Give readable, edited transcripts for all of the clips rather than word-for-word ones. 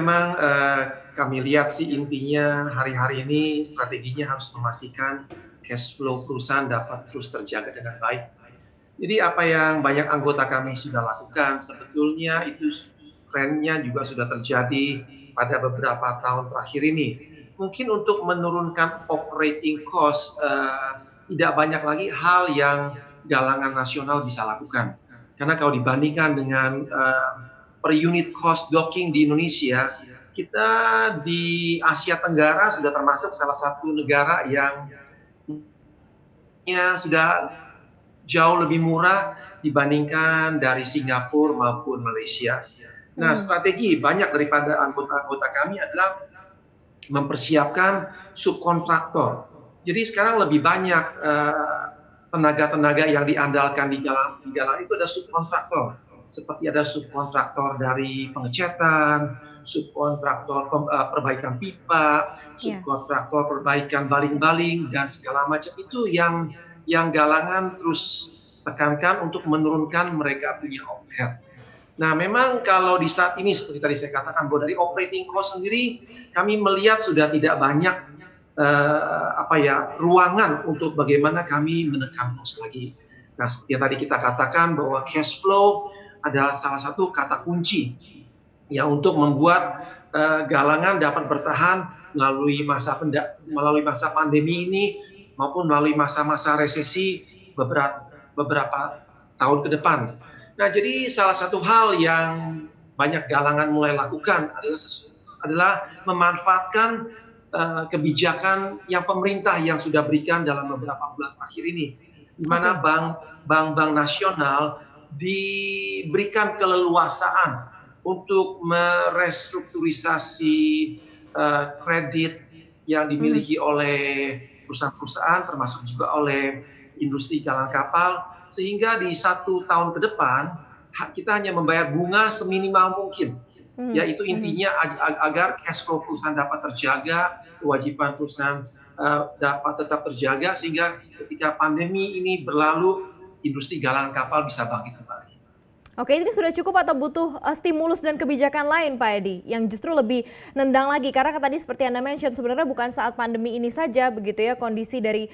memang kami lihat sih intinya hari-hari ini strateginya harus memastikan cash flow perusahaan dapat terus terjaga dengan baik. Jadi apa yang banyak anggota kami sudah lakukan sebetulnya itu trennya juga sudah terjadi pada beberapa tahun terakhir ini. Mungkin untuk menurunkan operating cost tidak banyak lagi hal yang galangan nasional bisa lakukan. Karena kalau dibandingkan dengan per unit cost docking di Indonesia, kita di Asia Tenggara sudah termasuk salah satu negara yang sudah jauh lebih murah dibandingkan dari Singapura maupun Malaysia. Nah, strategi banyak daripada anggota-anggota kami adalah mempersiapkan subkontraktor. Jadi sekarang lebih banyak tenaga-tenaga yang diandalkan di dalam itu ada subkontraktor. Seperti ada subkontraktor dari pengecatan, subkontraktor perbaikan pipa, subkontraktor perbaikan baling-baling dan segala macam itu yang galangan terus tekankan untuk menurunkan mereka punya overhead. Nah, memang kalau di saat ini seperti tadi saya katakan bahwa dari operating cost sendiri kami melihat sudah tidak banyak ruangan untuk bagaimana kami menekan cost lagi. Nah, seperti yang tadi kita katakan bahwa cash flow adalah salah satu kata kunci ya untuk membuat galangan dapat bertahan melalui masa pandemi ini maupun melalui masa-masa resesi beberapa tahun ke depan. Nah, jadi salah satu hal yang banyak galangan mulai lakukan adalah memanfaatkan kebijakan yang pemerintah yang sudah berikan dalam beberapa bulan terakhir ini, di mana bank-bank nasional diberikan keleluasaan untuk merestrukturisasi kredit yang dimiliki oleh perusahaan-perusahaan termasuk juga oleh industri galangan kapal, sehingga di 1 tahun ke depan kita hanya membayar bunga seminimal mungkin. Yaitu intinya agar cash flow perusahaan dapat terjaga, kewajiban perusahaan dapat tetap terjaga, sehingga ketika pandemi ini berlalu, industri galangan kapal bisa bangkit kembali. Oke, ini sudah cukup atau butuh stimulus dan kebijakan lain, Pak Edi, yang justru lebih nendang lagi? Karena tadi seperti Anda mention, sebenarnya bukan saat pandemi ini saja begitu ya, kondisi dari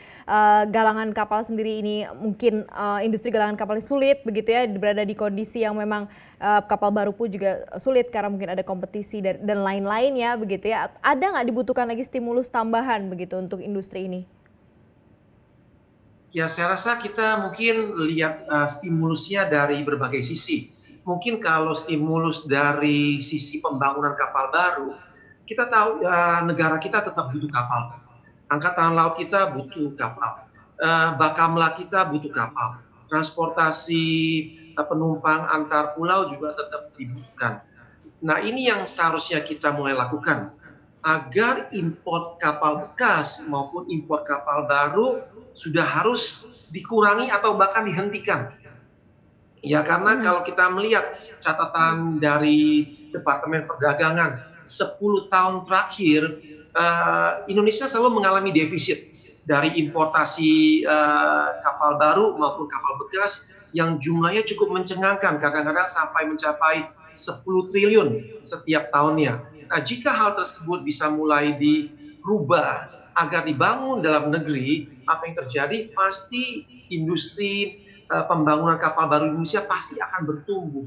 galangan kapal sendiri ini mungkin industri galangan kapal sulit begitu ya, berada di kondisi yang memang kapal baru pun juga sulit karena mungkin ada kompetisi dan lain-lainnya begitu ya. Ada nggak dibutuhkan lagi stimulus tambahan begitu untuk industri ini? Ya, saya rasa kita mungkin lihat stimulusnya dari berbagai sisi. Mungkin kalau stimulus dari sisi pembangunan kapal baru, kita tahu negara kita tetap butuh kapal. Angkatan laut kita butuh kapal. Bakamla kita butuh kapal. Transportasi penumpang antar pulau juga tetap dibutuhkan. Nah, ini yang seharusnya kita mulai lakukan agar import kapal bekas maupun import kapal baru sudah harus dikurangi atau bahkan dihentikan. Ya, karena kalau kita melihat catatan dari Departemen Perdagangan 10 tahun terakhir, Indonesia selalu mengalami defisit dari importasi kapal baru maupun kapal bekas yang jumlahnya cukup mencengangkan, kadang-kadang sampai mencapai 10 triliun setiap tahunnya. Nah, jika hal tersebut bisa mulai dirubah agar dibangun dalam negeri, apa yang terjadi pasti industri pembangunan kapal baru Indonesia pasti akan bertumbuh.